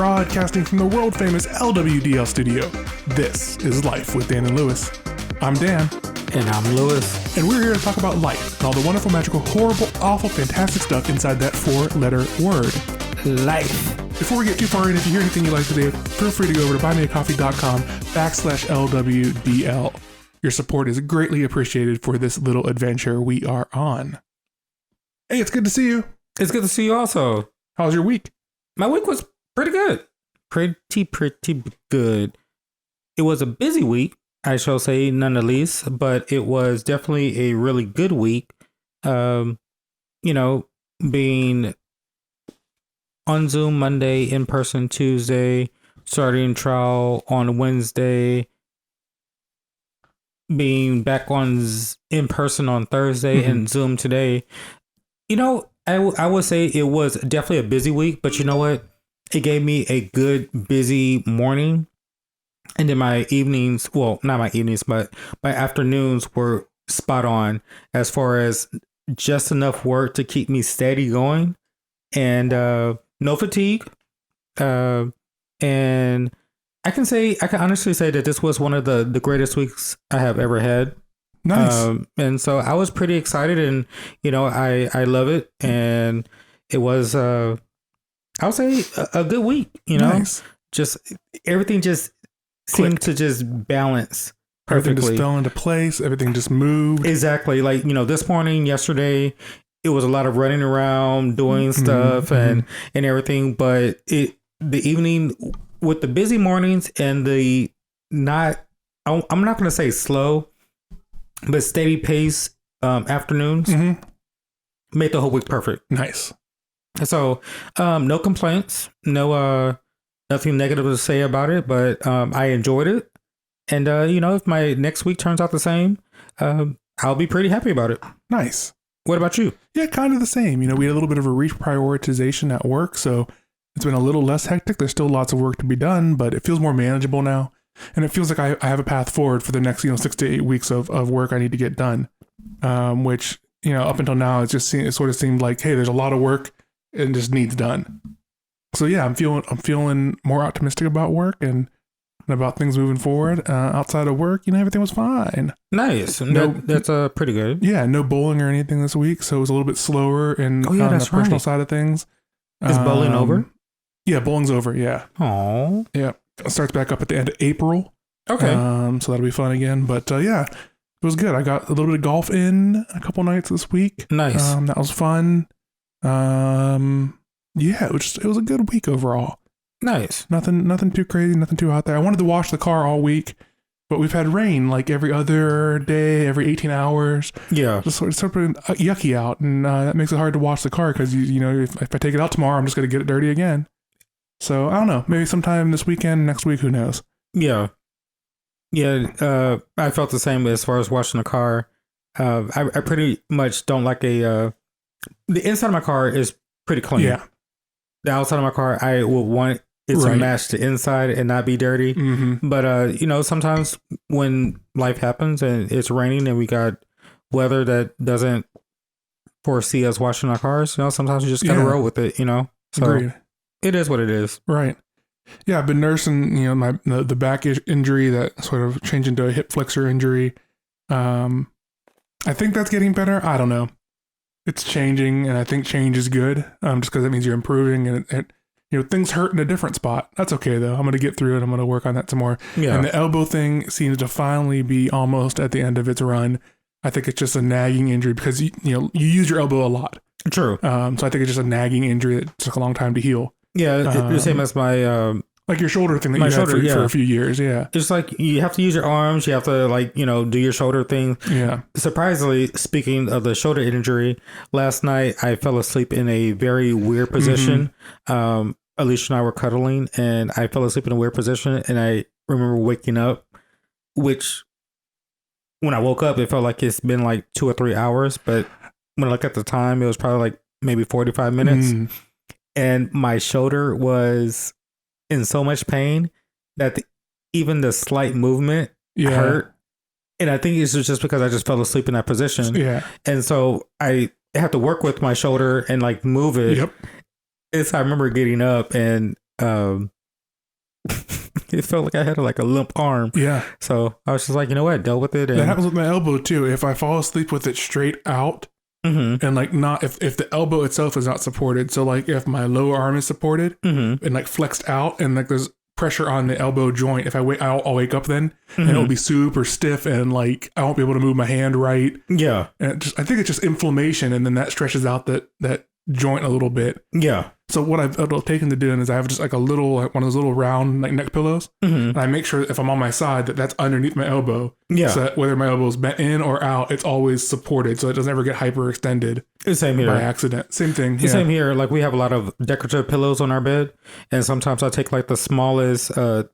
broadcasting from the world famous LWDL studio. This is Life with Dan and Lewis. I'm Dan. And I'm Lewis. And we're here to talk about life and all the wonderful, magical, horrible, awful, fantastic stuff inside that four-letter word. Life. Before we get too far in, if you hear anything you like today, feel free to go over to buymeacoffee.com/LWDL. Your support is greatly appreciated for this little adventure we are on. Hey, it's good to see you. It's good to see you also. How was your week? My week was pretty good. Pretty good. It was a busy week, I shall say, none the least, but it was definitely a really good week. Being on Zoom Monday, in person Tuesday, starting trial on Wednesday, being back on in person on Thursday and Zoom today. I would say it was definitely a busy week, but you know what? It gave me a good busy morning. And then my evenings, well, not my evenings, but my afternoons were spot on as far as just enough work to keep me steady going and no fatigue. And I can honestly say that this was one of the greatest weeks I have ever had. Nice. And so I was pretty excited, and I love it, and it was I'll say a good week. Nice. Just everything just seemed to just balance perfectly. Everything just fell into place. Everything just moved. Exactly. Like this morning, yesterday, it was a lot of running around, doing stuff, and everything. But the evening with the busy mornings and the I'm not going to say slow, but steady pace afternoons made the whole week perfect. Nice. So no complaints, no nothing negative to say about it, but I enjoyed it. And if my next week turns out the same, I'll be pretty happy about it. Nice. What about you? Yeah, kind of the same. We had a little bit of a reprioritization at work, so it's been a little less hectic. There's still lots of work to be done, but it feels more manageable now. And it feels like I have a path forward for the next 6 to 8 weeks of work I need to get done. Which up until now it sort of seemed like, hey, there's a lot of work and just needs done. So yeah, I'm feeling more optimistic about work and about things moving forward. Outside of work, everything was fine. Nice. That's pretty good. Yeah, no bowling or anything this week, so it was a little bit slower on the personal side of things. Is bowling over? Yeah, bowling's over. Yeah. Oh. Yeah. It starts back up at the end of April. Okay. So that'll be fun again. But yeah, it was good. I got a little bit of golf in a couple nights this week. Nice. That was fun. Yeah, it was a good week overall. Nice. Nothing too crazy, nothing too hot there. I wanted to wash the car all week, but we've had rain like every other day, every 18 hours. Yeah. Just sort of yucky out, and that makes it hard to wash the car because if I take it out tomorrow, I'm just going to get it dirty again. So I don't know, maybe sometime this weekend, next week, who knows? Yeah. Yeah. I felt the same as far as washing the car. I pretty much don't like the inside of my car is pretty clean. Yeah. The outside of my car, I would want it to match the inside and not be dirty. But, sometimes when life happens and it's raining and we got weather that doesn't foresee us washing our cars, sometimes you just got to roll with it, So Agreed. It is what it is. Right. Yeah, I've been nursing, the back injury that sort of changed into a hip flexor injury. I think that's getting better. I don't know. It's changing, and I think change is good, just because it means you're improving, and things hurt in a different spot. That's okay, though. I'm going to get through it. I'm going to work on that some more. Yeah. And the elbow thing seems to finally be almost at the end of its run. I think it's just a nagging injury because, you use your elbow a lot. True. So I think it's just a nagging injury that took a long time to heal. Yeah, the same as my... like your shoulder thing that you had for a few years, yeah. It's like you have to use your arms, you have to do your shoulder thing. Yeah. Surprisingly, speaking of the shoulder injury, last night I fell asleep in a very weird position. Alicia and I were cuddling, and I fell asleep in a weird position, and I remember waking up, which when I woke up, it felt like it's been like 2 or 3 hours, but when I look at the time, it was probably like maybe 45 minutes. And my shoulder was in so much pain that even the slight movement hurt. And I think it's just because I just fell asleep in that position. Yeah. And so I have to work with my shoulder and like move it. Yep. I remember getting up and it felt like I had like a limp arm. Yeah. So I was just like, you know what, dealt with it. And That happens with my elbow too. If I fall asleep with it straight out and like not, if the elbow itself is not supported. So like if my lower arm is supported and like flexed out and like there's pressure on the elbow joint, if I wait, I'll wake up then and it'll be super stiff and like I won't be able to move my hand right. Yeah. And I think it's just inflammation and then that stretches out that joint a little bit. Yeah. So what I've taken to doing is I have just like a little, like one of those little round like neck pillows, and I make sure if I'm on my side that's underneath my elbow. Yeah. So that whether my elbow is bent in or out, it's always supported, so it doesn't ever get hyperextended. Same here. By accident. Same thing. Yeah. Same here. Like we have a lot of decorative pillows on our bed, and sometimes I take like the smallest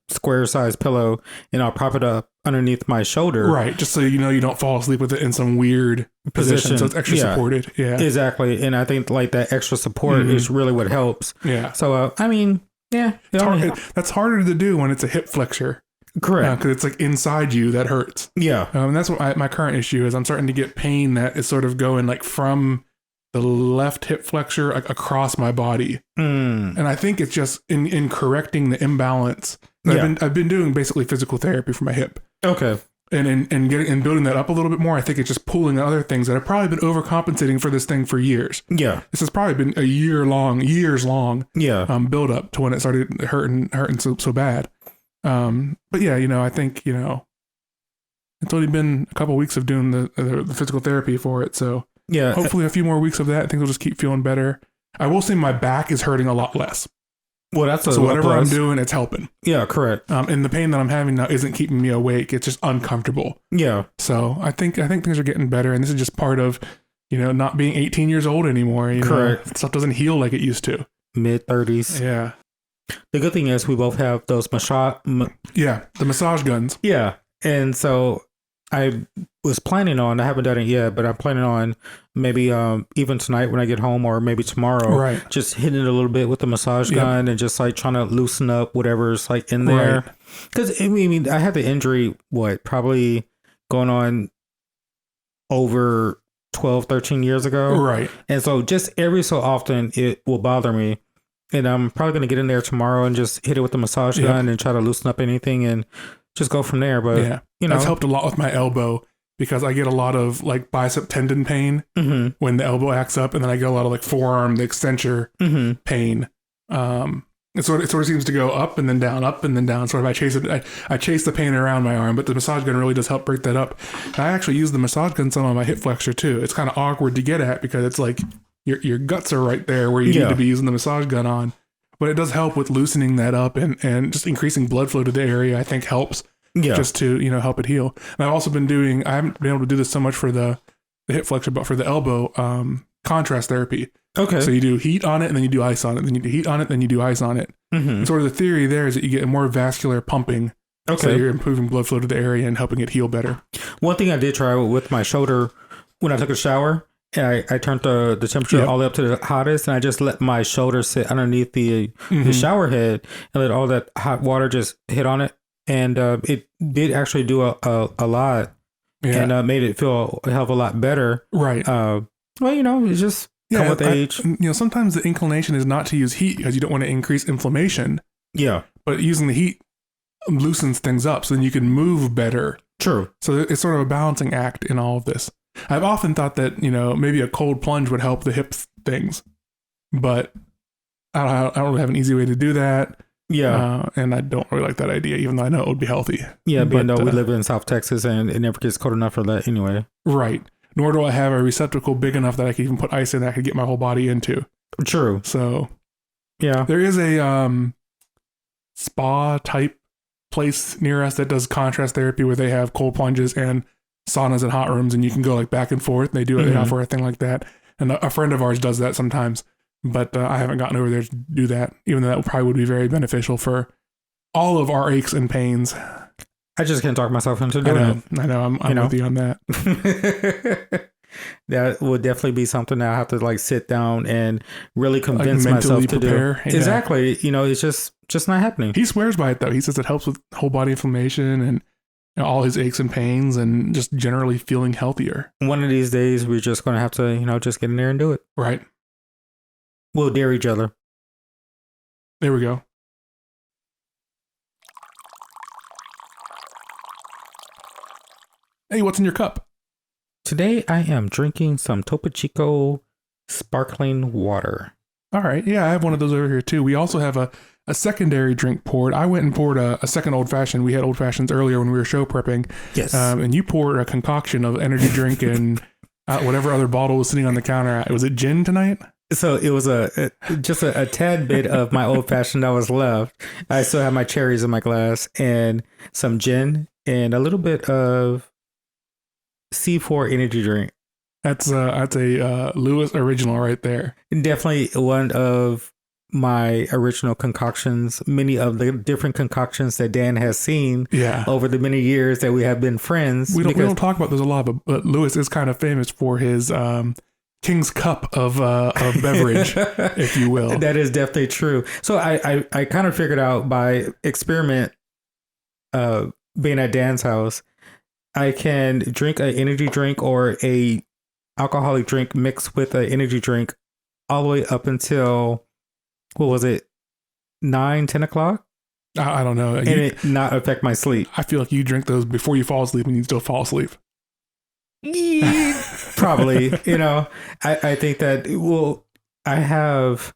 square size pillow and I'll prop it up underneath my shoulder. Right. Just so you know you don't fall asleep with it in some weird position. So it's extra supported. Yeah. Exactly. And I think like that extra support is really what helps. Yeah. So I mean, yeah. That's harder to do when it's a hip flexure. Correct. Because it's like inside you that hurts. Yeah. And that's what my current issue is. I'm starting to get pain that is sort of going like from the left hip flexure like across my body. And I think it's just in correcting the imbalance. I've been doing basically physical therapy for my hip. Okay. And in getting and building that up a little bit more, I think it's just pulling other things that have probably been overcompensating for this thing for years. Yeah. This has probably been years long. Yeah. Build up to when it started hurting so bad. But yeah, I think, it's only been a couple of weeks of doing the physical therapy for it. So yeah, hopefully a few more weeks of that, things will just keep feeling better. I will say my back is hurting a lot less. Well, that's so whatever I'm doing, it's helping. Yeah, correct. And the pain that I'm having now isn't keeping me awake. It's just uncomfortable. Yeah. So I think things are getting better, and this is just part of, not being 18 years old anymore. Correct. Stuff doesn't heal like it used to. Mid-30s. Yeah. The good thing is we both have those massage. The massage guns. Yeah, and so I was planning on. I haven't done it yet, but I'm planning on maybe even tonight when I get home, or maybe tomorrow. Right. Just hitting it a little bit with the massage gun and just like trying to loosen up whatever's like in there. Because I mean, I had the injury. Probably going on over 12, 13 years ago. Right. And so just every so often it will bother me. And I'm probably going to get in there tomorrow and just hit it with the massage gun and try to loosen up anything and just go from there. But, that's helped a lot with my elbow because I get a lot of like bicep tendon pain when the elbow acts up. And then I get a lot of like forearm, the extensor pain. It sort of seems to go up and then down. Sort of I chase the pain around my arm, but the massage gun really does help break that up. And I actually use the massage gun some on my hip flexor too. It's kind of awkward to get at because it's like your guts are right there where you need to be using the massage gun on. But it does help with loosening that up and just increasing blood flow to the area, I think helps just to, help it heal. And I've also been I haven't been able to do this so much for the hip flexor, but for the elbow, contrast therapy. Okay. So you do heat on it and then you do ice on it. Then you do heat on it, then you do ice on it. And sort of the theory there is that you get more vascular pumping. Okay. So you're improving blood flow to the area and helping it heal better. One thing I did try with my shoulder when I took a shower, I turned the temperature all the way up to the hottest, and I just let my shoulder sit underneath the shower head and let all that hot water just hit on it. And it did actually do a lot and made it feel a hell of a lot better. Right. Well, it's just come with age. Sometimes the inclination is not to use heat because you don't want to increase inflammation. Yeah. But using the heat loosens things up so then you can move better. True. So it's sort of a balancing act in all of this. I've often thought that, maybe a cold plunge would help the hip things, but I don't really have an easy way to do that. Yeah. And I don't really like that idea, even though I know it would be healthy. Yeah, but we live in South Texas and it never gets cold enough for that anyway. Right. Nor do I have a receptacle big enough that I could even put ice in that I could get my whole body into. True. So, yeah. There is a spa type place near us that does contrast therapy where they have cold plunges and saunas and hot rooms, and you can go like back and forth. They do it. They offer a thing like that, and a friend of ours does that sometimes. But I haven't gotten over there to do that, even though that probably would be very beneficial for all of our aches and pains. I just can't talk myself into doing it. I know. I'm with you on that. That would definitely be something that I have to like sit down and really convince myself to prepare. Do. Yeah. Exactly. It's just not happening. He swears by it though. He says it helps with whole body inflammation and all his aches and pains and just generally feeling healthier. One of these days, we're just going to have to, just get in there and do it. Right. We'll dare each other. There we go. Hey, what's in your cup? Today I am drinking some Topo Chico sparkling water. All right. Yeah, I have one of those over here too. We also have a secondary drink poured. I went and poured a second old fashioned. We had old fashions earlier when we were show prepping. Yes. And you poured a concoction of energy drink and whatever other bottle was sitting on the counter. Was it gin tonight? So it was just a tad bit of my old fashioned that was left. I still have my cherries in my glass and some gin and a little bit of C4 energy drink. That's a Lewis original right there. Definitely one of my original concoctions. Many of the different concoctions that Dan has seen over the many years that we have been friends. We don't talk about this a lot, but Lewis is kind of famous for his King's Cup of beverage, if you will. That is definitely true. So I kind of figured out by experiment being at Dan's house, I can drink an energy drink or a alcoholic drink mixed with an energy drink all the way up until, what was it, 9-10 o'clock? I don't know. And it not affect my sleep. I feel like you drink those before you fall asleep and you still fall asleep. Probably. I think that, I have...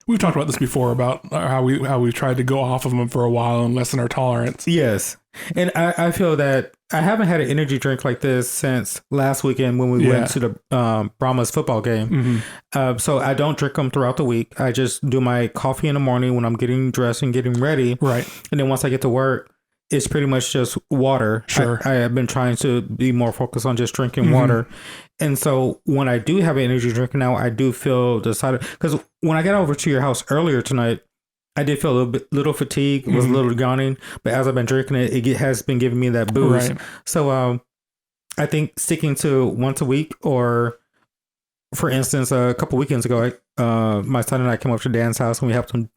We've talked about this before about how we tried to go off of them for a while and lessen our tolerance. Yes. And I feel that I haven't had an energy drink like this since last weekend when we went to the Brahmas football game. Mm-hmm. So I don't drink them throughout the week. I just do my coffee in the morning when I'm getting dressed and getting ready. Right. And then once I get to work, it's pretty much just water. Sure. I have been trying to be more focused on just drinking water. And so when I do have an energy drink now, I do feel decided, because when I got over to your house earlier tonight, I did feel a little fatigue, was a little yawning, but as I've been drinking it, it has been giving me that boost. Right. So I think sticking to once a week, or for instance, a couple weekends ago, my son and I came up to Dan's house and we helped him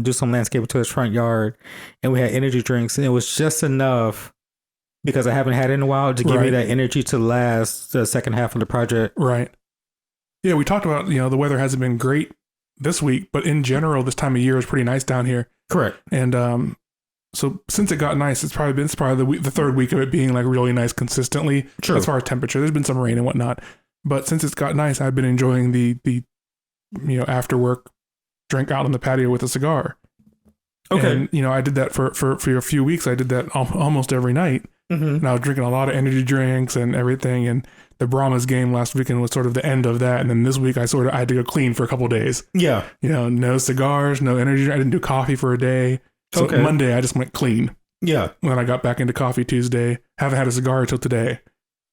do some landscaping to his front yard, and we had energy drinks, and it was just enough, because I haven't had it in a while, to give me that energy to last the second half of the project. Right. Yeah, we talked about, the weather hasn't been great this week, but in general, this time of year is pretty nice down here. Correct. And so since it got nice, it's probably the third week of it being like really nice consistently. True. As far as temperature, there's been some rain and whatnot, but since it's got nice, I've been enjoying the after work drink out on the patio with a cigar. Okay. And I did that for a few weeks. I did that almost every night. Mm-hmm. And I was drinking a lot of energy drinks and everything. And the Brahmas game last weekend was sort of the end of that. And then this week I had to go clean for a couple of days. Yeah. No cigars, no energy drink. I didn't do coffee for a day. So Monday I just went clean. Yeah. When I got back into coffee Tuesday, haven't had a cigar until today.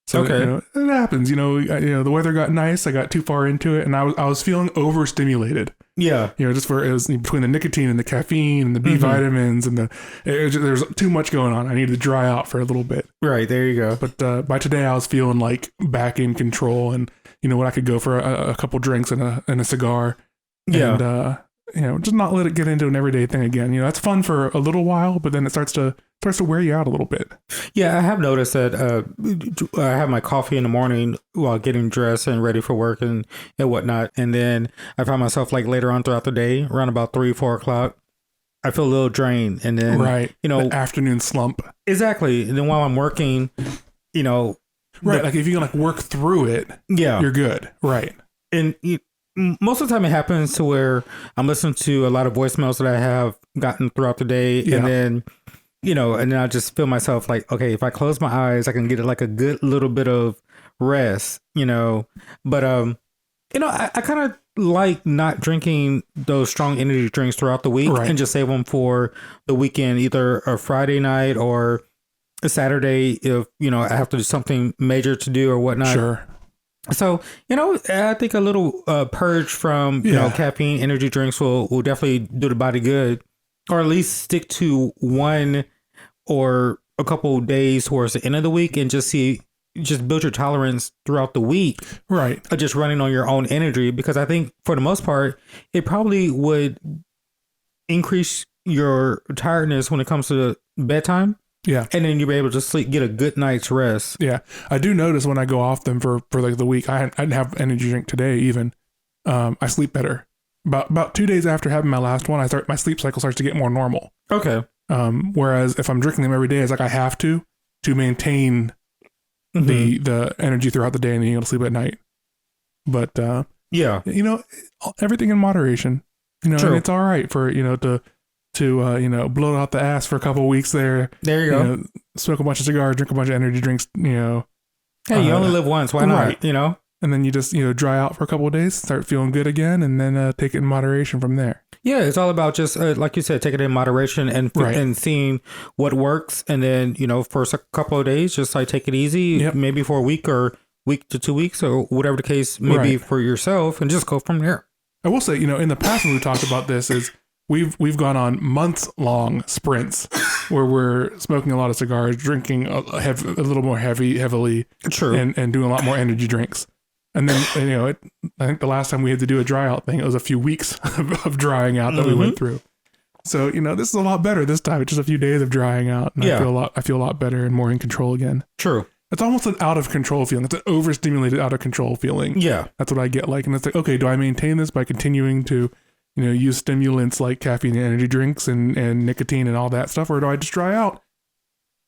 So it happens. The weather got nice. I got too far into it, and I was feeling overstimulated. Yeah. Just it was between the nicotine and the caffeine and the B vitamins and there's too much going on. I needed to dry out for a little bit. Right. There you go. But by today I was feeling like back in control, and I could go for a couple drinks and a cigar. Yeah. And just not let it get into an everyday thing again. That's fun for a little while, but then it starts to wear you out a little bit. Yeah, I have noticed that I have my coffee in the morning while getting dressed and ready for work and whatnot. And then I find myself like later on throughout the day, around about 3-4 o'clock, I feel a little drained. And then, the afternoon slump. Exactly. And then while I'm working, right. Like if you can work through it, you're good. Right. And most of the time it happens to where I'm listening to a lot of voicemails that I have gotten throughout the day. Yeah. And then, and then I just feel myself like, okay, if I close my eyes, I can get like a good little bit of rest, but, I kind of like not drinking those strong energy drinks throughout the week and just save them for the weekend, either a Friday night or a Saturday if, I have to do something major to do or whatnot. Sure. So, I think a little purge from, caffeine energy drinks will definitely do the body good, or at least stick to one or a couple of days towards the end of the week and just build your tolerance throughout the week. Right. Of just running on your own energy, because I think for the most part, it probably would increase your tiredness when it comes to bedtime. Yeah. And then you'll be able to get a good night's rest. Yeah. I do notice when I go off them for like the week, I didn't have energy drink today even. I sleep better. About 2 days after having my last one, my sleep cycle starts to get more normal. Okay. Whereas if I'm drinking them every day, it's like I have to. to maintain the energy throughout the day and being able to sleep at night. But yeah, everything in moderation. And it's all right for to blow out the ass for a couple of weeks there. There you go. Smoke a bunch of cigars, drink a bunch of energy drinks. Hey, you only live once. Why not? And then you just dry out for a couple of days, start feeling good again, and then take it in moderation from there. Yeah, it's all about just like you said, take it in moderation and seeing what works, and then for a couple of days, just like take it easy, maybe for a week or week to 2 weeks or whatever the case may be for yourself, and just go from there. I will say, in the past when we talked about this, is we've gone on months long sprints where we're smoking a lot of cigars, drinking a little more heavily, and doing a lot more energy drinks. And then, I think the last time we had to do a dry out thing, it was a few weeks of drying out that we went through. So, this is a lot better this time. It's just a few days of drying out. And I feel a lot better and more in control again. True. It's almost an out of control feeling. It's an overstimulated out of control feeling. Yeah. That's what I get like. And it's like, okay, do I maintain this by continuing to, use stimulants like caffeine and energy drinks and nicotine and all that stuff? Or do I just dry out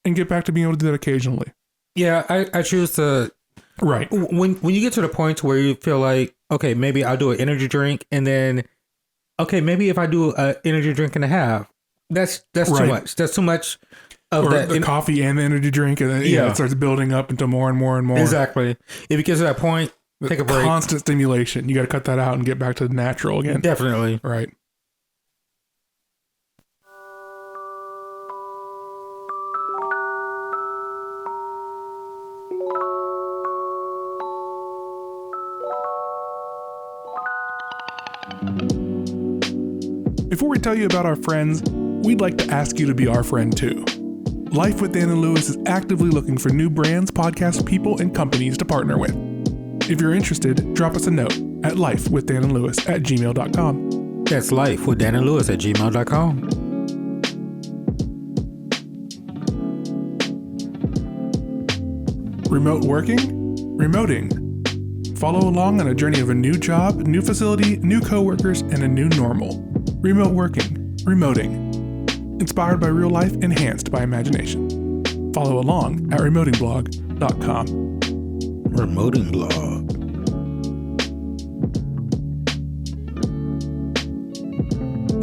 and get back to being able to do that occasionally? Yeah, I choose to... Right. When you get to the point where you feel like, okay, maybe I'll do an energy drink, and then, okay, maybe if I do an energy drink and a half, that's too much. That's too much of that. The coffee and the energy drink, and then it starts building up into more and more and more. Exactly. If it gets to that point, take a break. Constant stimulation. You got to cut that out and get back to the natural again. Definitely. Right. Before we tell you about our friends, we'd like to ask you to be our friend too. Life with Dan and Lewis is actively looking for new brands, podcasts, people, and companies to partner with. If you're interested, drop us a note at lifewithdanandlewis@gmail.com. That's lifewithdanandlewis@gmail.com. Remote working? Remoting. Follow along on a journey of a new job, new facility, new coworkers, and a new normal. Remote working. Remoting. Inspired by real life, enhanced by imagination. Follow along at remotingblog.com. Remoting blog.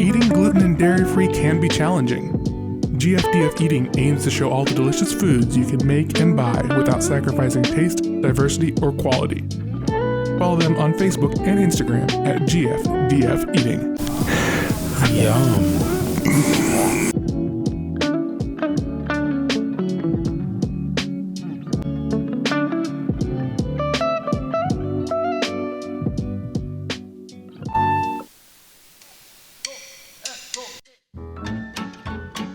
Eating gluten and dairy-free can be challenging. GFDF Eating aims to show all the delicious foods you can make and buy without sacrificing taste, diversity, or quality. Follow them on Facebook and Instagram at GFDF Eating. Yum.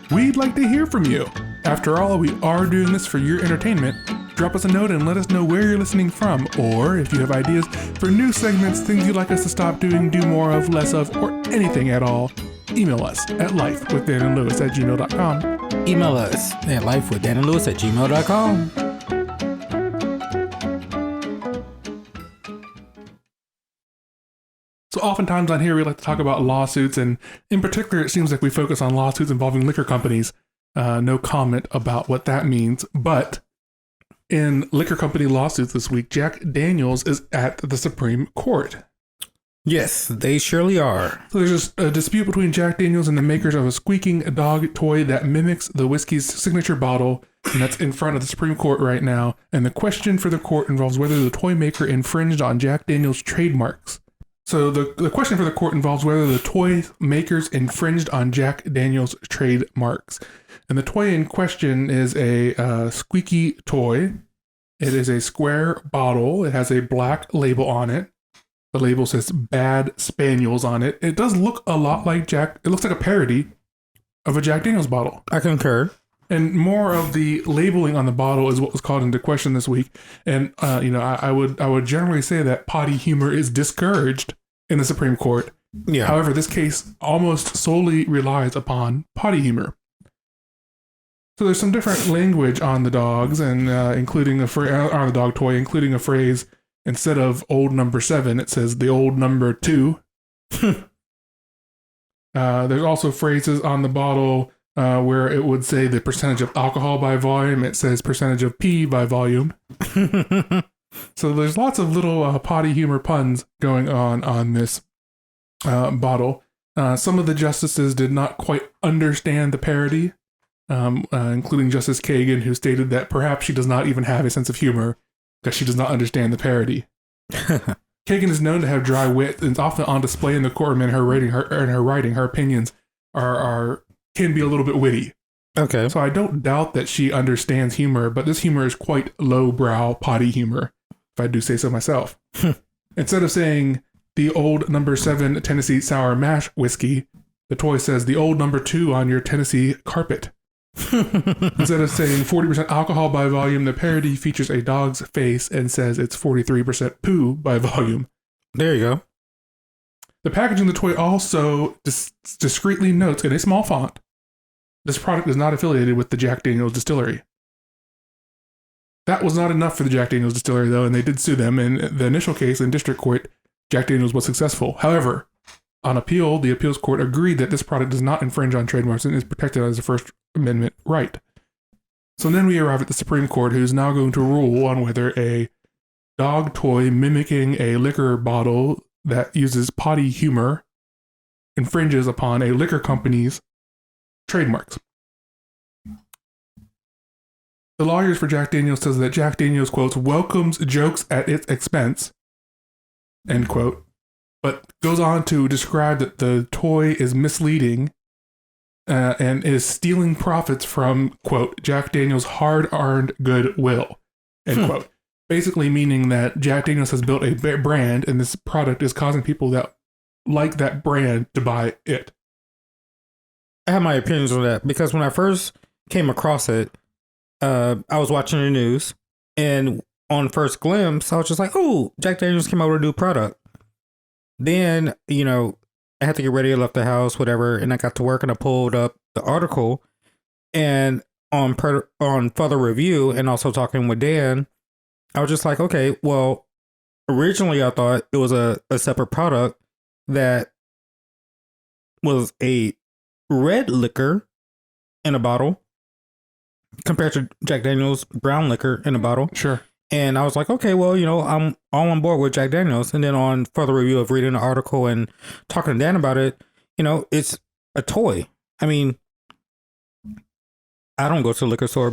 We'd like to hear from you. After all, we are doing this for your entertainment. Drop us a note and let us know where you're listening from, or if you have ideas for new segments, things you'd like us to stop doing, do more of, less of, or anything at all, email us at lifewithdanandlewis@gmail.com. Email us at lifewithdanandlewis@gmail.com. So oftentimes on here, we like to talk about lawsuits, and in particular, it seems like we focus on lawsuits involving liquor companies. No comment about what that means, but in liquor company lawsuits this week, Jack Daniels is at the Supreme Court. Yes, they surely are. So there's a dispute between Jack Daniels and the makers of a squeaking dog toy that mimics the whiskey's signature bottle, and that's in front of the Supreme Court right now. And the question for the court involves whether the toy maker infringed on Jack Daniels' trademarks. So the question for the court involves whether the toy makers infringed on Jack Daniels' trademarks. And the toy in question is a squeaky toy. It is a square bottle. It has a black label on it. The label says Bad Spaniels on it. It does look a lot like it looks like a parody of a Jack Daniels bottle. I concur. And more of the labeling on the bottle is what was called into question this week. And I would generally say that potty humor is discouraged in the Supreme Court. Yeah. However, this case almost solely relies upon potty humor. So there's some different language on the dogs, and including on the dog toy, including a phrase, instead of old number 7, it says the old number 2. There's also phrases on the bottle where it would say the percentage of alcohol by volume. It says percentage of pee by volume. So there's lots of little potty humor puns going on this bottle. Some of the justices did not quite understand the parody, including Justice Kagan, who stated that perhaps she does not even have a sense of humor because she does not understand the parody. Kagan is known to have dry wit and is often on display in the courtroom. In her writing, her opinions can be a little bit witty. Okay. So I don't doubt that she understands humor, but this humor is quite lowbrow potty humor, if I do say so myself. Instead of saying the old number 7 Tennessee Sour Mash whiskey, the toy says the old number 2 on your Tennessee carpet. Instead of saying 40% alcohol by volume, the parody features a dog's face and says it's 43% poo by volume. There you go. The packaging of the toy also discreetly notes in a small font, this product is not affiliated with the Jack Daniel's distillery. That was not enough for the Jack Daniel's distillery, though, and they did sue them. In the initial case in district court, Jack Daniel's was successful. However, on appeal, the appeals court agreed that this product does not infringe on trademarks and is protected as a First Amendment right. So then we arrive at the Supreme Court, who's now going to rule on whether a dog toy mimicking a liquor bottle that uses potty humor infringes upon a liquor company's trademarks. The lawyers for Jack Daniel's says that Jack Daniel's, quotes, welcomes jokes at its expense, end quote, but goes on to describe that the toy is misleading and is stealing profits from, quote, Jack Daniel's hard-earned goodwill, end quote. Basically meaning that Jack Daniel's has built a brand and this product is causing people that like that brand to buy it. I have my opinions on that because when I first came across it, I was watching the news and on first glimpse, I was just like, oh, Jack Daniel's came out with a new product. Then, I had to get ready, I left the house, whatever, and I got to work and I pulled up the article and on further review and also talking with Dan, I was just like, okay, well, originally I thought it was a separate product that was a red liquor in a bottle compared to Jack Daniel's brown liquor in a bottle. Sure. And I was like, okay, well, I'm all on board with Jack Daniel's. And then on further review of reading the article and talking to Dan about it, it's a toy. I mean, I don't go to the liquor store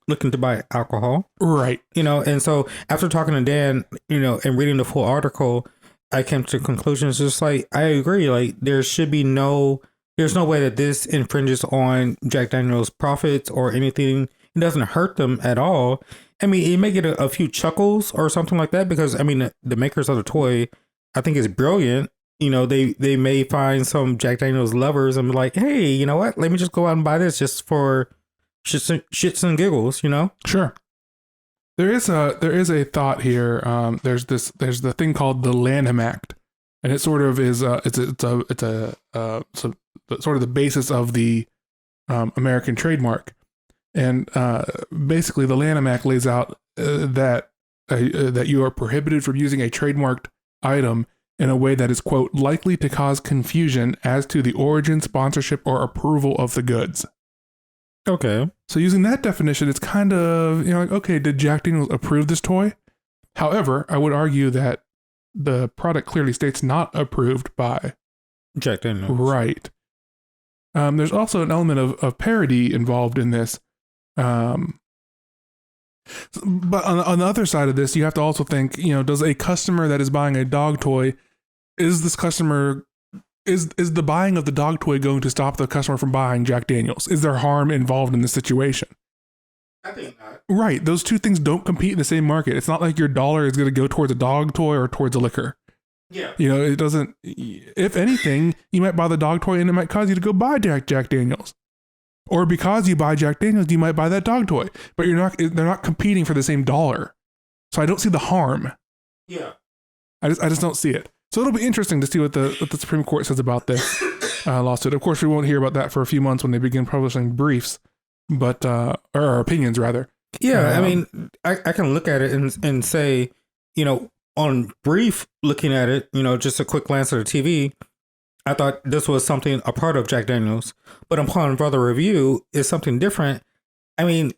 looking to buy alcohol. Right. And so after talking to Dan, and reading the full article, I came to conclusions just like, I agree. Like there's no way that this infringes on Jack Daniel's profits or anything. It doesn't hurt them at all. I mean, it may get a few chuckles or something like that because, I mean, the makers of the toy, I think is brilliant. They may find some Jack Daniel's lovers and be like, hey, you know what? Let me just go out and buy this just for shits and giggles, Sure. There is a thought here. There's the thing called the Lanham Act, and it sort of is it's sort of the basis of the American trademark. And basically, the Lanham Act lays out that you are prohibited from using a trademarked item in a way that is, quote, likely to cause confusion as to the origin, sponsorship, or approval of the goods. Okay. So using that definition, it's kind of, like, okay, did Jack Daniel's approve this toy? However, I would argue that the product clearly states not approved by Jack Daniel's. Right. There's also an element of parody involved in this. But on the other side of this, you have to also think, does a customer that is buying a dog toy, is the buying of the dog toy going to stop the customer from buying Jack Daniel's? Is there harm involved in this situation? I think not. Right. Those two things don't compete in the same market. It's not like your dollar is going to go towards a dog toy or towards a liquor. Yeah. It doesn't, if anything, you might buy the dog toy and it might cause you to go buy Jack Daniel's. Or because you buy Jack Daniel's, you might buy that dog toy, but they're not competing for the same dollar. So I don't see the harm. Yeah. I just don't see it. So it'll be interesting to see what the Supreme Court says about this lawsuit. Of course, we won't hear about that for a few months when they begin publishing briefs, or opinions rather. Yeah. I mean, I can look at it and say, on brief looking at it, just a quick glance at the TV, I thought this was something a part of Jack Daniels, but upon further review, is something different. I mean,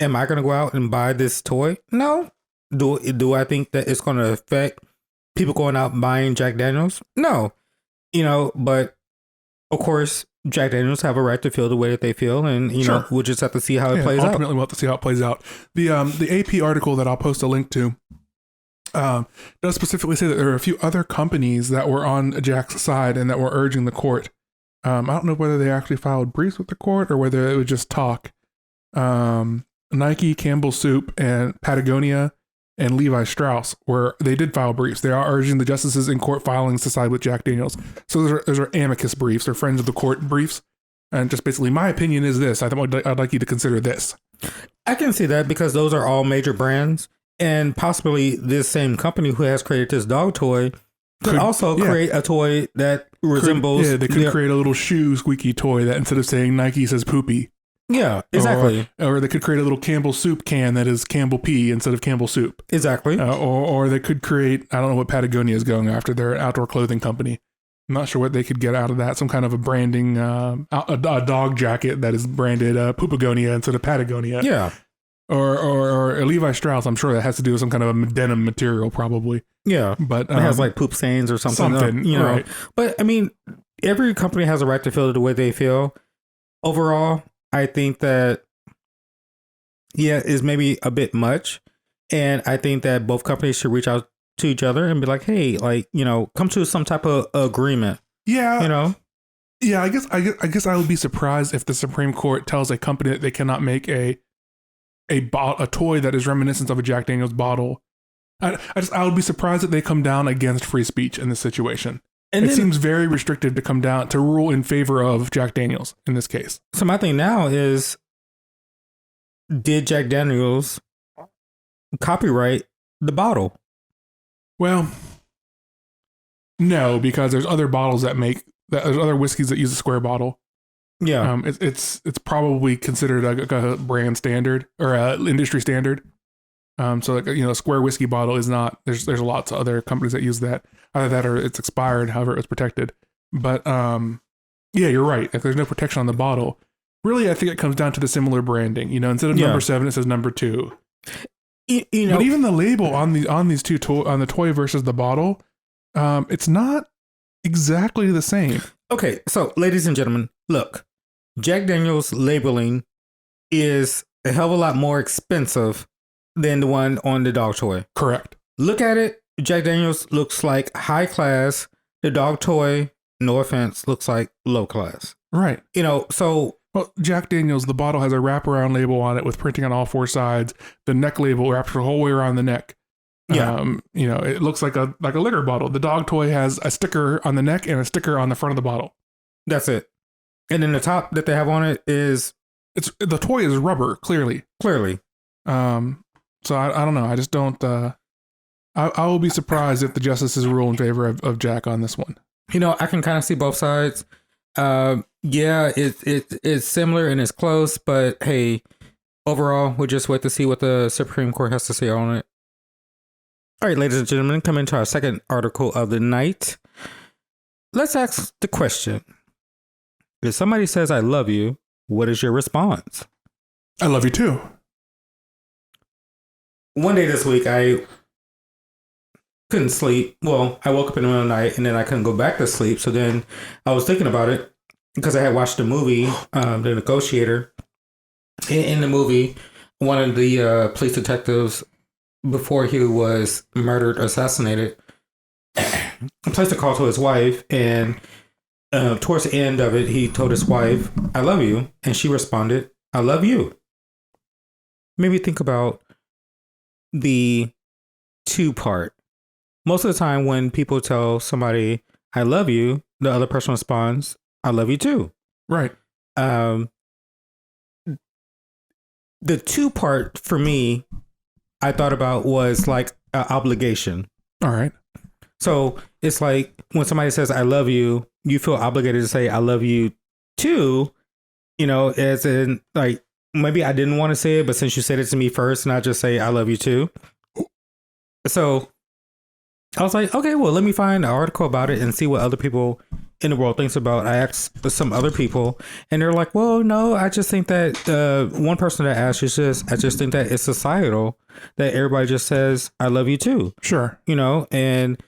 am I going to go out and buy this toy? No. Do I think that it's going to affect people going out and buying Jack Daniels? No. But of course, Jack Daniels have a right to feel the way that they feel, and Sure. we'll just have to see how it plays ultimately, out. we'll have to see how it plays out. The AP article that I'll post a link to does specifically say that there are a few other companies that were on Jack's side and that were urging the court. I don't know whether they actually filed briefs with the court or whether it was just talk. Nike, Campbell Soup, and Patagonia, and Levi Strauss, where they did file briefs. They are urging the justices in court filings to side with Jack Daniels. So those are amicus briefs, or friends of the court briefs. And just basically, my opinion is this. I'd like you to consider this. I can see that because those are all major brands, and possibly this same company who has created this dog toy could also create a toy that resembles. They could create a little shoe squeaky toy that instead of saying Nike says poopy. Yeah, exactly. Or they could create a little Campbell Soup can that is Campbell Pea instead of Campbell Soup. Exactly. Or they could create, I don't know what Patagonia is going after. They're an outdoor clothing company. I'm not sure what they could get out of that. Some kind of a branding, a dog jacket that is branded Poopagonia instead of Patagonia. Yeah. Or Levi Strauss, I'm sure that has to do with some kind of a denim material probably. Yeah. But it has like poop stains or something. Right. But I mean, every company has a right to feel the way they feel. Overall, I think that, is maybe a bit much. And I think that both companies should reach out to each other and be like, hey, come to some type of agreement. Yeah. Yeah, I guess I would be surprised if the Supreme Court tells a company that they cannot make a toy that is reminiscent of a Jack Daniels bottle. I would be surprised that they come down against free speech in this situation. And it seems very restrictive to rule in favor of Jack Daniels in this case. So my thing now is, did Jack Daniels copyright the bottle? Well, no, because there's other bottles there's other whiskeys that use a square bottle. Yeah. It's probably considered a brand standard or an industry standard. So a square whiskey bottle is not. There's lots of other companies that use that. Either that or it's expired. However, it's protected. But you're right. If there's no protection on the bottle, really, I think it comes down to the similar branding. Instead of number 7, it says number 2. But even the label on these two on the toy versus the bottle, it's not exactly the same. Okay, so ladies and gentlemen, look, Jack Daniels labeling is a hell of a lot more expensive than the one on the dog toy. Correct. Look at it. Jack Daniels looks like high class. The dog toy, no offense, looks like low class. Right. So... Well, Jack Daniels, the bottle has a wraparound label on it with printing on all 4 sides. The neck label wraps the whole way around the neck. Yeah. It looks like a liquor bottle. The dog toy has a sticker on the neck and a sticker on the front of the bottle. That's it. And then the top that they have on it is... the toy is rubber, clearly. So I don't know. I just don't... I will be surprised if the justices rule in favor of Jack on this one. I can kind of see both sides. It's similar and it's close, but hey, overall, we'll just wait to see what the Supreme Court has to say on it. All right, ladies and gentlemen, come into our second article of the night. Let's ask the question. If somebody says, I love you, what is your response? I love you too. One day this week, I couldn't sleep. Well, I woke up in the middle of the night and then I couldn't go back to sleep. So then I was thinking about it because I had watched the movie, The Negotiator. In the movie, one of the police detectives, before he was murdered, assassinated, placed a call to his wife. And towards the end of it, he told his wife, I love you. And she responded, I love you. Maybe think about the 2-part. Most of the time when people tell somebody, I love you, the other person responds, I love you too. Right. The 2-part for me, I thought about was like an obligation. All right. So it's like when somebody says, I love you, you feel obligated to say, I love you too, as in like, maybe I didn't want to say it, but since you said it to me first, and I just say, I love you too. So I was like, okay, well, let me find an article about it and see what other people in the world thinks about. I asked some other people, and they're like, "Well, no, I just think that one person that asked is I just think that it's societal that everybody just says I love you too." Sure. You know, and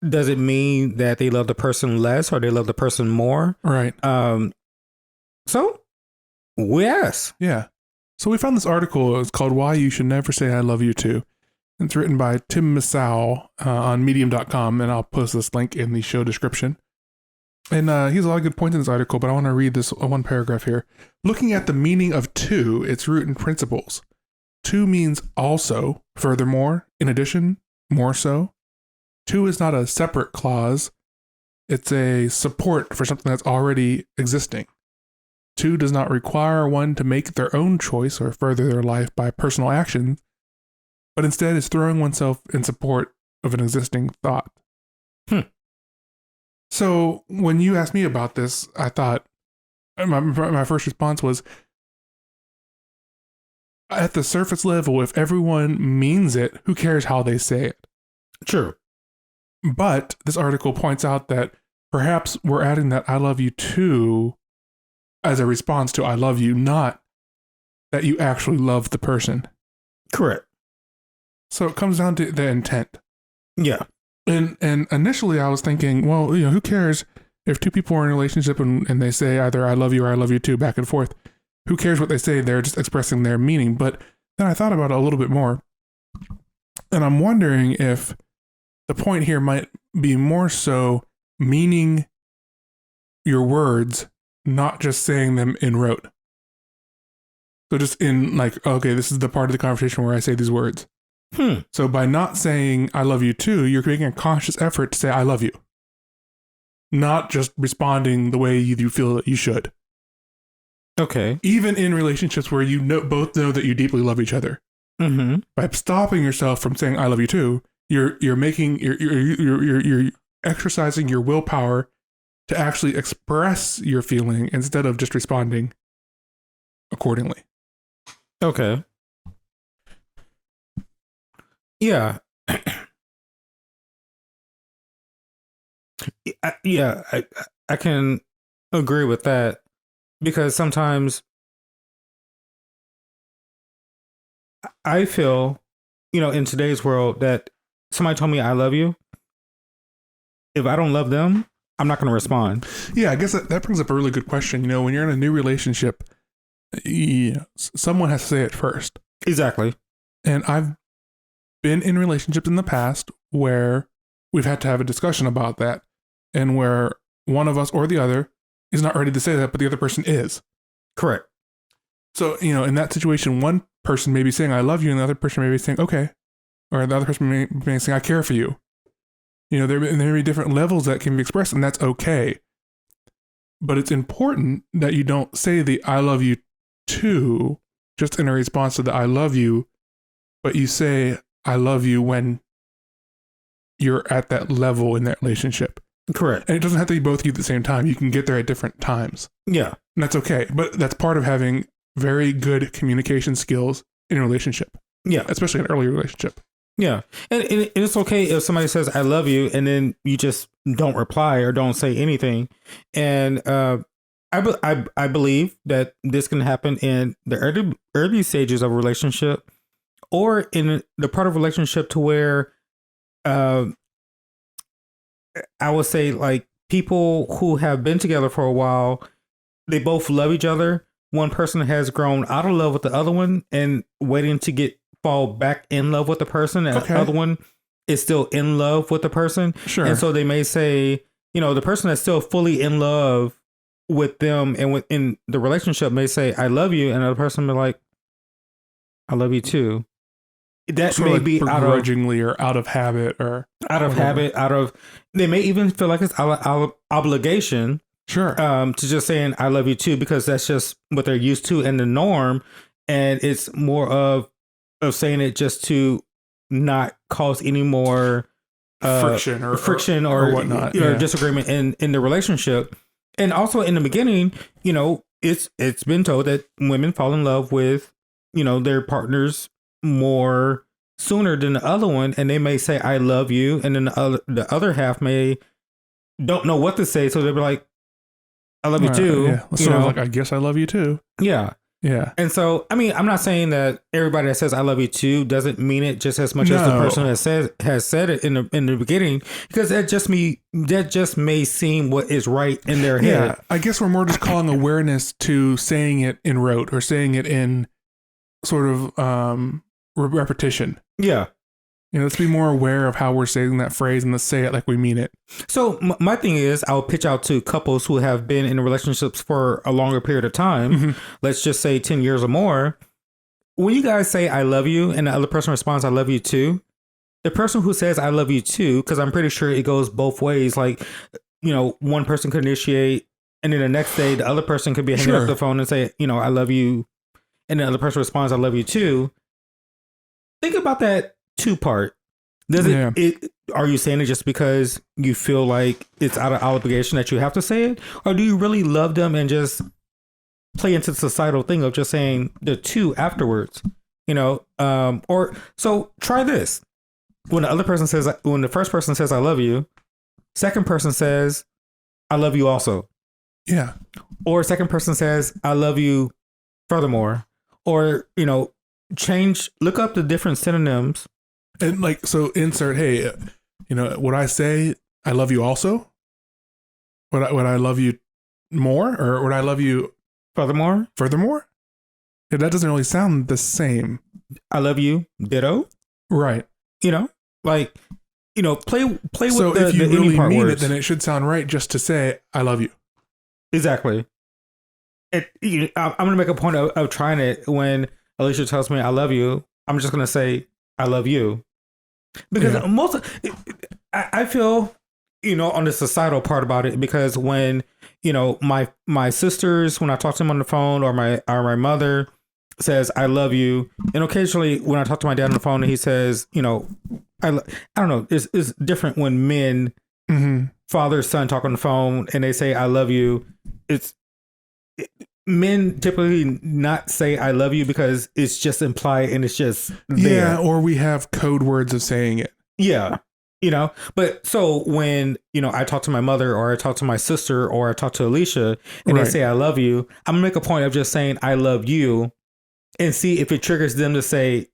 does it mean that they love the person less or they love the person more? Right. So we asked. Yeah. So we found this article. It's called "Why You Should Never Say I Love You Too." It's written by Tim Mousseau on medium.com, and I'll post this link in the show description. And he has a lot of good points in this article, but I want to read this one paragraph here. Looking at the meaning of "to," its root and principles. "To" means also, furthermore, in addition, more so. "To" is not a separate clause. It's a support for something that's already existing. "To" does not require one to make their own choice or further their life by personal actions, but instead is throwing oneself in support of an existing thought. So when you asked me about this, I thought, my first response was, at the surface level, if everyone means it, who cares how they say it? True. But this article points out that perhaps we're adding that "I love you too" as a response to "I love you," not that you actually love the person. Correct. So it comes down to the intent. Yeah. And initially I was thinking, well, who cares if two people are in a relationship and they say either "I love you" or "I love you too" back and forth? Who cares what they say? They're just expressing their meaning. But then I thought about it a little bit more. And I'm wondering if the point here might be more so meaning your words, not just saying them in rote. So just in like, okay, this is the part of the conversation where I say these words. So by not saying "I love you too," you're making a conscious effort to say "I love you." Not just responding the way you feel that you should. Okay. Even in relationships where both know that you deeply love each other. Mm-hmm. By stopping yourself from saying "I love you too," you're exercising your willpower to actually express your feeling instead of just responding accordingly. Okay. Yeah. I can agree with that, because sometimes I feel, in today's world, that somebody told me "I love you." If I don't love them, I'm not going to respond. Yeah, I guess that brings up a really good question. When you're in a new relationship, someone has to say it first. Exactly. And I've been in relationships in the past where we've had to have a discussion about that, and where one of us or the other is not ready to say that, but the other person is. Correct. So, in that situation, one person may be saying "I love you," and the other person may be saying "okay," or the other person may be saying "I care for you." There may be different levels that can be expressed, and that's okay. But it's important that you don't say the "I love you too" just in a response to the "I love you," but you say "I love you" when you're at that level in that relationship. Correct. And it doesn't have to be both of you at the same time. You can get there at different times. Yeah. And that's okay. But that's part of having very good communication skills in a relationship. Yeah. Especially an early relationship. Yeah. And it's okay if somebody says "I love you" and then you just don't reply or don't say anything. And I believe that this can happen in the early stages of a relationship, or in the part of a relationship to where I would say, like, people who have been together for a while, they both love each other. One person has grown out of love with the other one and waiting to fall back in love with the person. And the other one is still in love with the person. Sure. And so they may say, the person that's still fully in love with them and within the relationship may say "I love you," and the other person may be like, "I love you too." That sort may of like be begrudgingly or out of habit or they may even feel like it's obligation. Sure. To just saying "I love you too," because that's just what they're used to and the norm. And it's more of saying it just to not cause any more friction or whatnot, or disagreement in the relationship. And also in the beginning, it's been told that women fall in love with, their partners more sooner than the other one, and they may say "I love you," and then the other half may don't know what to say, so they'll be like, I love you too. Yeah. You Sort of know? like, I guess I love you too. Yeah. Yeah. And so, I mean, I'm not saying that everybody that says I love you too doesn't mean it just as much as the person that has said it in the beginning, because that just may seem what is right in their head. Yeah. I guess we're more just calling awareness to saying it in rote or saying it in sort of repetition. Yeah. You know, let's be more aware of how we're saying that phrase and let's say it like we mean it. So my thing is, I'll pitch out to couples who have been in relationships for a longer period of time. Let's just say 10 years or more. When you guys say I love you and the other person responds I love you too, the person who says I love you too, because I'm pretty sure it goes both ways. Like, you know, one person could initiate and then the next day the other person could be hanging up the phone and say, you know, I love you. And the other person responds I love you too. Think about that two part. Does it are you saying it just because you feel like it's out of obligation that you have to say it, or do you really love them and just play into the societal thing of just saying the two afterwards? You know, or so try this. When the first person says I love you, second person says I love you also. Yeah. Or second person says I love you furthermore, or, you know, look up the different synonyms. And like, so insert, hey, you know, would I say I love you also? Would I love you more, or would I love you furthermore? Yeah, that doesn't really sound the same. I love you ditto. Right. You know, like, you know, play with so the if you really part mean words. it, then it should sound right just to say I love you. Exactly. I'm going to make a point of trying it. When Alicia tells me I love you, I'm just going to say I love you, because I feel, you know, on the societal part about it, because when, you know, my sisters, when I talk to them on the phone, or my mother says I love you, and occasionally when I talk to my dad on the phone and he says, you know, I don't know, it's different when men, father, son talk on the phone and they say I love you. Men typically not say I love you because it's just implied and it's just there. Yeah, or we have code words of saying it. Yeah. You know, but so when, you know, I talk to my mother, or I talk to my sister, or I talk to Alicia and they say I love you, I'm gonna make a point of just saying I love you and see if it triggers them to say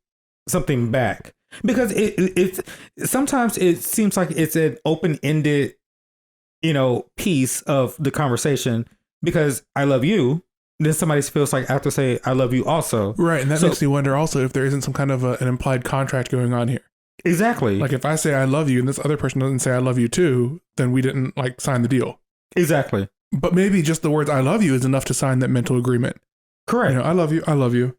something back. Because it's sometimes it seems like it's an open-ended, you know, piece of the conversation, because I love you, then somebody feels like I have to say I love you also. Right, and that makes me wonder also if there isn't some kind of an implied contract going on here. Exactly. Like if I say I love you and this other person doesn't say I love you too, then we didn't like sign the deal. Exactly. But maybe just the words I love you is enough to sign that mental agreement. Correct. You know, I love you.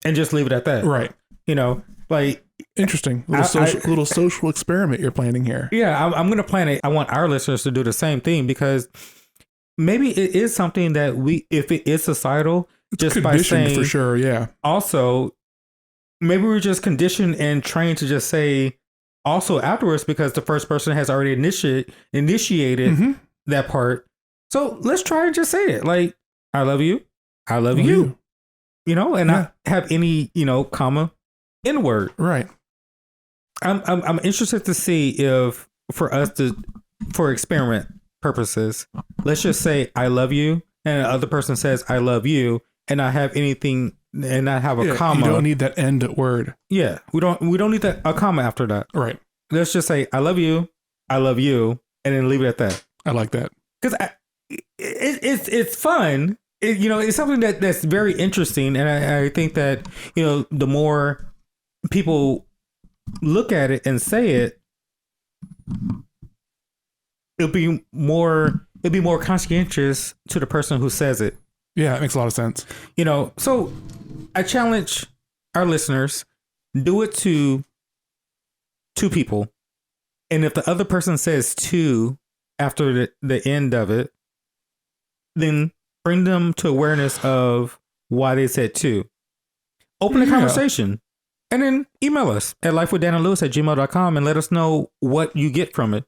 And just leave it at that. Right. You know, like, interesting. Little social experiment you're planning here. Yeah, I'm going to plan it. I want our listeners to do the same thing, because maybe it is something that if it is societal, it's just by saying, for sure. Yeah. Also, maybe we're just conditioned and trained to just say also afterwards, because the first person has already initiated that part. So let's try and just say it. Like, I love you. I love you. You know, and not have any, you know, comma in word. Right. I'm interested to see if for experiment purposes, let's just say I love you, and the other person says I love you, and not have anything, and not have a comma. You don't need that end word. Yeah, we don't need a comma after that. Right. Let's just say I love you, and then leave it at that. I like that, because it's fun. You know, it's something that's very interesting, and I think that, you know, the more people look at it and say it, it'll be more conscientious to the person who says it. Yeah, it makes a lot of sense. You know, so I challenge our listeners, do it to two people, and if the other person says two after the end of it, then bring them to awareness of why they said two. Open the conversation, and then email us at lifewithdanandlewis@gmail.com and let us know what you get from it.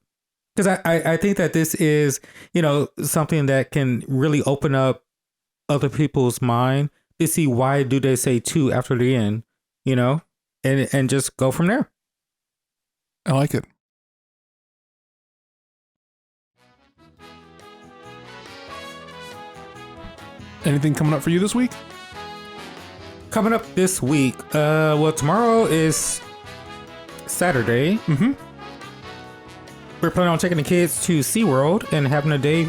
Because I think that this is, you know, something that can really open up other people's mind to see why do they say two after the end, you know, and just go from there. I like it. Anything coming up for you this week? Coming up this week, well, tomorrow is Saturday. Mm-hmm. We're planning on taking the kids to SeaWorld and having a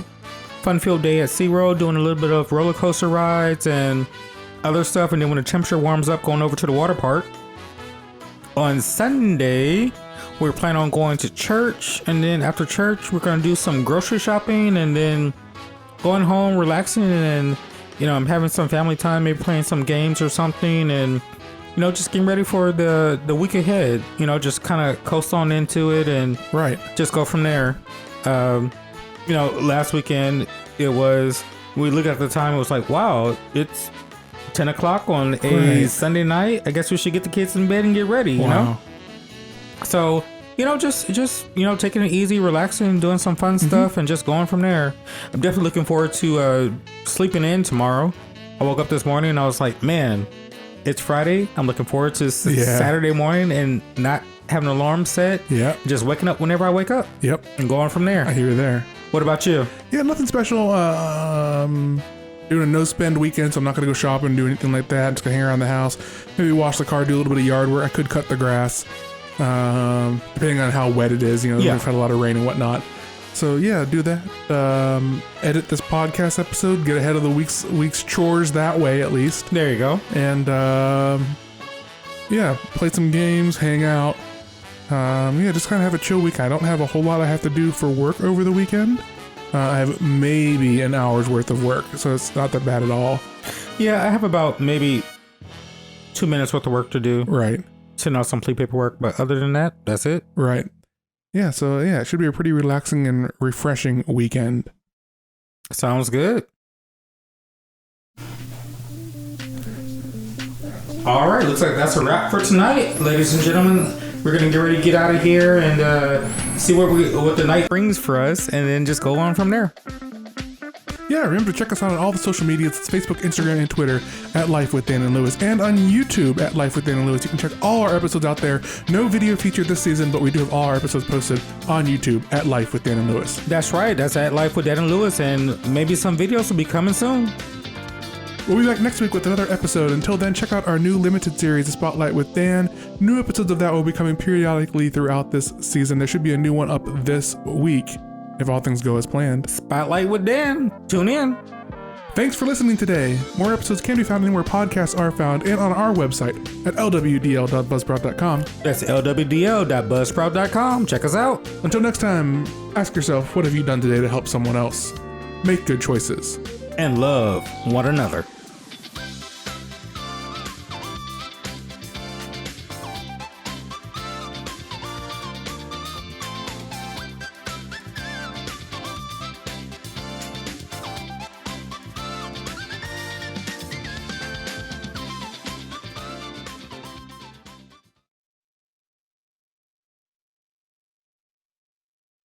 fun-filled day at SeaWorld, doing a little bit of roller coaster rides and other stuff. And then when the temperature warms up, going over to the water park. On Sunday, we're planning on going to church. And then after church, we're going to do some grocery shopping and then going home, relaxing, and I'm having some family time, maybe playing some games or something, and just getting ready for the week ahead. Just kind of coast on into it and just go from there. Last weekend we looked at the time, it was like, wow, it's 10 o'clock on a Sunday night. I guess we should get the kids in bed and get ready. You know, so. Just taking it easy, relaxing, doing some fun stuff, and just going from there. I'm definitely looking forward to sleeping in tomorrow. I woke up this morning and I was like, man, it's Friday. I'm looking forward to Saturday morning and not having an alarm set. Yeah. Just waking up whenever I wake up. Yep. And going from there. I hear you there. What about you? Yeah, nothing special. Doing a no-spend weekend, so I'm not going to go shopping and do anything like that. Just going to hang around the house. Maybe wash the car, do a little bit of yard work. I could cut the grass. Depending on how wet it is, we've had a lot of rain and whatnot. So yeah, do that. Edit this podcast episode, get ahead of the week's chores that way at least. There you go. And play some games, hang out. Just kind of have a chill week. I don't have a whole lot I have to do for work over the weekend. I have maybe an hour's worth of work, so it's not that bad at all. Yeah, I have about maybe 2 minutes worth of work to do. Right. Send out some plea paperwork, but other than that, that's it. Right. Yeah, so it should be a pretty relaxing and refreshing weekend. Sounds good. All right, looks like that's a wrap for tonight, ladies and gentlemen. We're gonna get ready to get out of here and see what the night brings for us, and then just go on from there. Yeah, remember to check us out on all the social medias. It's Facebook, Instagram, and Twitter at Life with Dan and Lewis, and on YouTube at Life with Dan and Lewis. You can check all our episodes out there. No video featured this season, but we do have all our episodes posted on YouTube at Life with Dan and Lewis. That's right. That's at Life with Dan and Lewis, and maybe some videos will be coming soon. We'll be back next week with another episode. Until then, check out our new limited series, The Spotlight with Dan. New episodes of that will be coming periodically throughout this season. There should be a new one up this week, if all things go as planned. Spotlight with Dan. Tune in. Thanks for listening today. More episodes can be found anywhere podcasts are found and on our website at lwdl.buzzsprout.com. That's lwdl.buzzsprout.com. Check us out. Until next time, ask yourself, what have you done today to help someone else? Make good choices. And love one another.